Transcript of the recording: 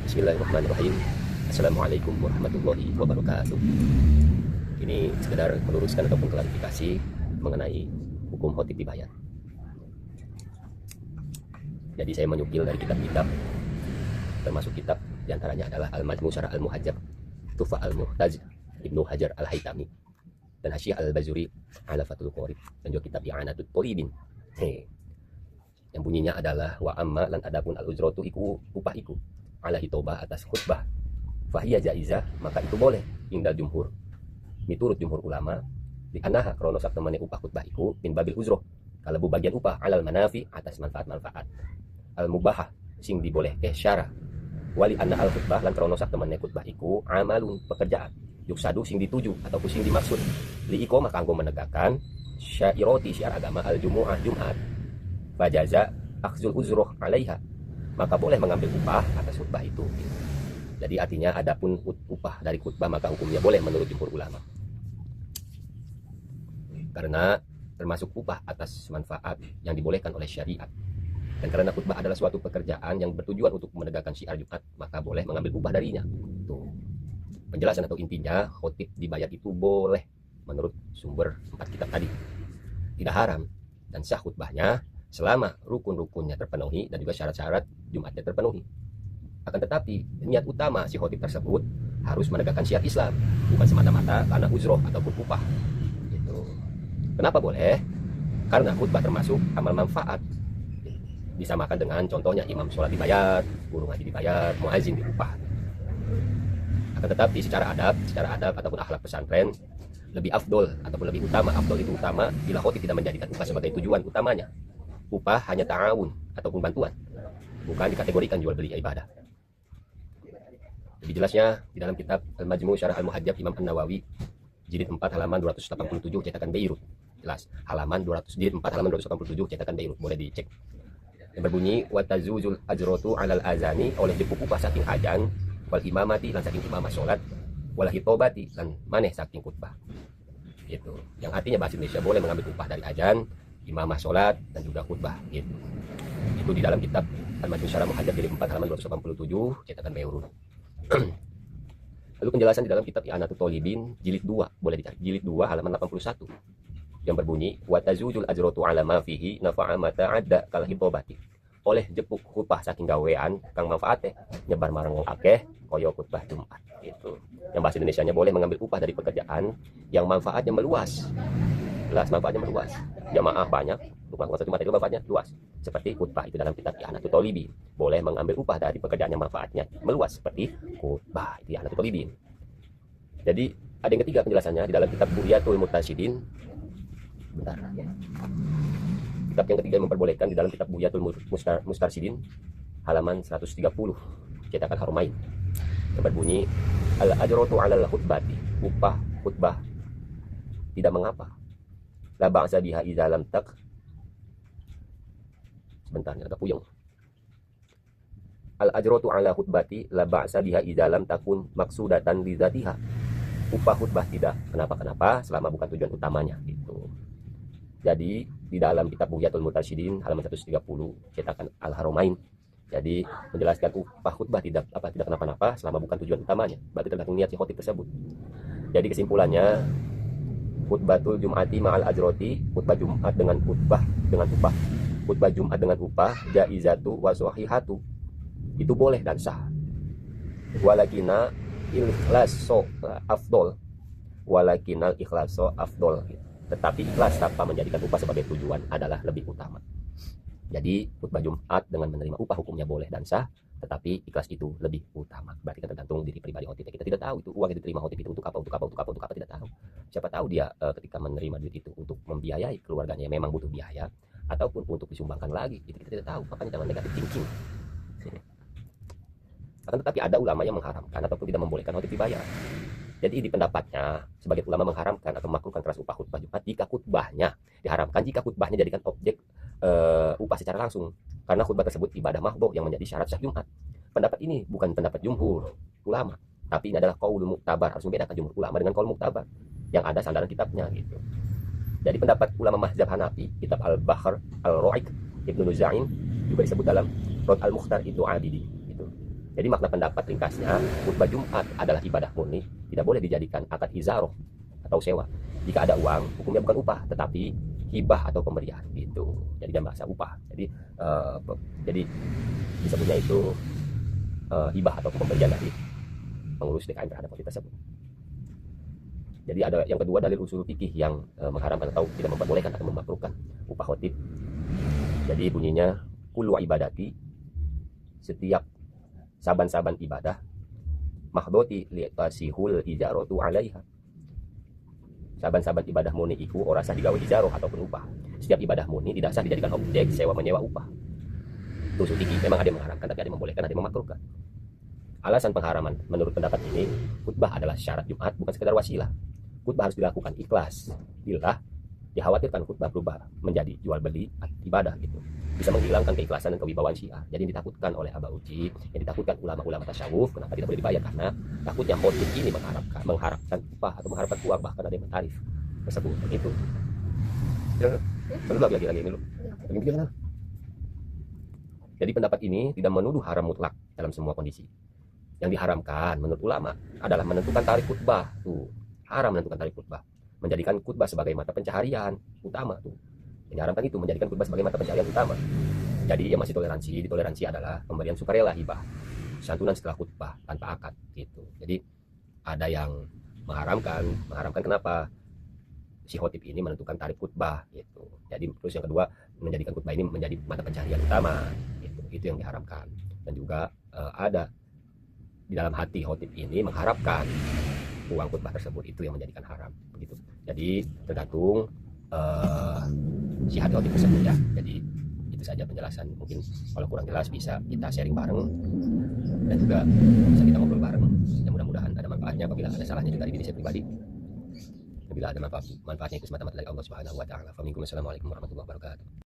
Bismillahirrahmanirrahim. Assalamualaikum warahmatullahi wabarakatuh. Ini sekedar meluruskan ataupun klarifikasi mengenai hukum khotib dibayar. Jadi saya menyukil dari kitab-kitab, termasuk kitab diantaranya adalah Al-Majmu' Syarah Al-Muhajjab Tufa Al-Muhtaj Ibnu Hajar Al-Haytami dan Hasyiah Al-Bazuri ala Fathul Qorib, dan juga kitab I'anatut Thalibin. Yang bunyinya adalah wa amma lan adapun al-ujratu iku upah iku ala hitobah atas khutbah fahiyah jaizah, maka itu boleh indal jumhur miturut jumhur ulama di anaha krono sak temane upah khutbah iku min babil uzroh kalebu bagian upah alal manafi atas manfaat-manfaat al mubahah sing dibolehke syara wali anna al khutbah lan krono sak temane khutbah iku amalun pekerjaan yuksadu sing dituju ataupun sing dimaksud li iqamah kanggo menegakkan syairati syiar agama al jumu'ah Jumat fajaza akhzul uzroh alaiha, maka boleh mengambil upah atas khutbah itu. Jadi artinya adapun upah dari khutbah maka hukumnya boleh menurut jumhur ulama. Karena termasuk upah atas manfaat yang dibolehkan oleh syariat. Dan karena khutbah adalah suatu pekerjaan yang bertujuan untuk menegakkan syiar Jumat, maka boleh mengambil upah darinya. Tuh. Penjelasan atau intinya khotib dibayar itu boleh menurut sumber 4 kitab tadi. Tidak haram dan sah khutbahnya selama rukun-rukunnya terpenuhi dan juga syarat-syarat Jumatnya terpenuhi. Akan tetapi niat utama si khotib tersebut harus menegakkan syiar Islam, bukan semata-mata karena uzroh ataupun upah. Gitu. Kenapa boleh? Karena khutbah termasuk amal manfaat. Disamakan dengan contohnya imam sholat dibayar, guru ngaji dibayar, muazin diupah. Akan tetapi secara adab ataupun akhlak pesantren lebih afdol ataupun lebih utama, afdol itu utama bila khotib tidak menjadikan upah sebagai tujuan utamanya. Upah hanya ta'awun ataupun bantuan, bukan dikategorikan jual beli ibadah. Lebih jelasnya di dalam kitab Al-Majmu' Syarah Al-Muhajjab Imam An-Nawawi jilid 4 halaman 287 cetakan Beirut. Jelas, jilid 4 halaman 287 cetakan Beirut, boleh dicek. Yang berbunyi wa tazuzul ajratu 'alal azani, oleh jepuk upah saking ajan, wal imamati lan saking imamah salat, wal hitobati lan maneh saking khutbah. Itu. Yang artinya bahasa Indonesia boleh mengambil upah dari ajan, imamah sholat dan juga khutbah gitu. Itu di dalam kitab Al-Majmu' Syarah Muhajjab jilid 4 halaman 287 cetakan Beirut. Lalu penjelasan di dalam kitab I'anatut Thalibin jilid 2, boleh dicari jilid 2 halaman 81 yang berbunyi wa tazujul ajratu ala ma fihi nafa'a ma ta'adda kal hitobati, oleh jepuk khutbah saking gawean kang manfaate nyebar marang wong akeh kaya khutbah Jumat gitu. Yang bahasa Indonesianya boleh mengambil upah dari pekerjaan yang manfaatnya meluas. Jelas manfaatnya meluas, jamaah banyak, untuk melakukan Jumat itu manfaatnya luas. Seperti khutbah itu dalam kitab I'anatut Thalibin, boleh mengambil upah dari pekerjaan yang manfaatnya meluas seperti khutbah itu I'anatut Thalibin. Jadi ada yang ketiga penjelasannya di dalam kitab Buriyatul Murtasyidin. Bentar. Kitab yang ketiga yang memperbolehkan di dalam kitab Buriyatul Mustarsyidin halaman 130 cetakan Haromain yang berbunyi al-ajratu 'alal khutbati, upah khutbah tidak mengapa. La ba'sa biha idza lam tak. Sebentar, agak puyeng. Al ajratu 'ala khutbati la ba'sa biha idza lam takun maksudatan li dzatiha. Upah khutbah tidak kenapa-kenapa selama bukan tujuan utamanya gitu. Jadi di dalam kitab Bugyatul Murtasyidin halaman 130 cetakan Al-Haromain. Jadi menjelaskan upah khutbah tidak kenapa-napa selama bukan tujuan utamanya. Berarti tergantung niat si khotib tersebut. Jadi kesimpulannya khutbatul Jum'ati ma'al ajroti, khutbah Jumat dengan upah, khutbah Jumat dengan upah jaizatu wa sahihatu, itu boleh dan sah. Walakina ikhlaso afdol, walakinal ikhlaso afdol, tetapi ikhlas tanpa menjadikan upah sebagai tujuan adalah lebih utama. Jadi khutbah Jumat dengan menerima upah hukumnya boleh dan sah, tetapi ikhlas itu lebih utama. Berarti kan tergantung diri pribadi khotib. Kita tidak tahu itu uang yang diterima khotib itu untuk apa tidak tahu. Siapa tahu dia ketika menerima duit itu untuk membiayai keluarganya yang memang butuh biaya, ataupun untuk disumbangkan lagi, itu kita tidak tahu. Makanya jangan negatif thinking. Akan tetapi ada ulama yang mengharamkan ataupun tidak membolehkan khotib dibayar. Jadi di pendapatnya sebagai ulama mengharamkan atau memakruhkan keras upah khutbah Jumat jika khutbahnya diharamkan, jika khutbahnya jadikan objek upah secara langsung, karena khutbah tersebut ibadah mahdhah yang menjadi syarat sah Jumat. Pendapat ini bukan pendapat jumhur ulama, tapi ini adalah qaul muktabar. Harus membedakan jumhur ulama dengan qaul muktabar yang ada sandaran kitabnya gitu. Jadi pendapat ulama mazhab Hanafi, kitab Al-Bahr Al-Ra'iq Ibnu Nuzaim juga disebut dalam Rad Al-Mukhtar itu Abidi gitu. Jadi makna pendapat ringkasnya, khutbah Jumat adalah ibadah murni, tidak boleh dijadikan akad izaroh atau sewa. Jika ada uang, hukumnya bukan upah, tetapi hibah atau pemberian gitu. Jadi jangan bahasa upah. Jadi disebutnya itu hibah atau pemberian dari pengurus DKM terhadap khotib tersebut. Jadi ada yang kedua, dalil usul fikih yang mengharamkan atau tidak memperbolehkan atau memakruhkan upah khotib. Jadi bunyinya kullu ibadati, setiap saban-saban ibadah, mahdoti li'tasihul ijaratu alaiha. Saban-saban ibadah murni iku ora sah digawe ijaroh ataupun upah. Setiap ibadah murni tidak sah dijadikan objek sewa menyewa upah. Itu usul fikih. Memang ada yang mengharamkan, tapi ada yang membolehkan, ada yang memakruhkan. Alasan pengharaman menurut pendapat ini, khutbah adalah syarat Jumat, bukan sekedar wasilah. Khutbah harus dilakukan ikhlas. Bila dikhawatirkan khutbah berubah menjadi jual beli ibadah gitu, bisa menghilangkan keikhlasan dan kewibawaan Syiah. Jadi yang ditakutkan oleh Aba Uji, yang ditakutkan ulama-ulama tasawuf, kenapa tidak boleh dibayar? Karena takutnya khotib ini mengharapkan upah atau mengharapkan uang, bahkan ada yang tarif tersebut begitu. Lalu lagi ini lu. Jadi pendapat ini tidak menuduh haram mutlak dalam semua kondisi. Yang diharamkan menurut ulama adalah menentukan tarif khutbah. Tuh, haram menentukan tarif khutbah. Menjadikan khutbah sebagai mata pencaharian utama tuh. Yang diharamkan itu menjadikan khutbah sebagai mata pencaharian utama. Jadi yang masih toleransi adalah pemberian sukarela hibah, santunan setelah khutbah tanpa akad gitu. Jadi ada yang mengharamkan kenapa? Si khotib ini menentukan tarif khutbah gitu. Jadi terus yang kedua, menjadikan khutbah ini menjadi mata pencaharian utama gitu. Itu yang diharamkan. Dan juga ada di dalam hati khotib ini mengharapkan uang khutbah tersebut, itu yang menjadikan haram begitu. Jadi tergantung si hati khotib tersebut ya. Jadi itu saja penjelasan. Mungkin kalau kurang jelas bisa kita sharing bareng dan juga bisa kita ngobrol bareng. Yang mudah-mudahan ada manfaatnya. Apabila ada salahnya juga di diri saya pribadi. Bila ada manfaatnya itu semata-mata dari Allah Subhanahu wa taala. Assalamualaikum warahmatullahi wabarakatuh.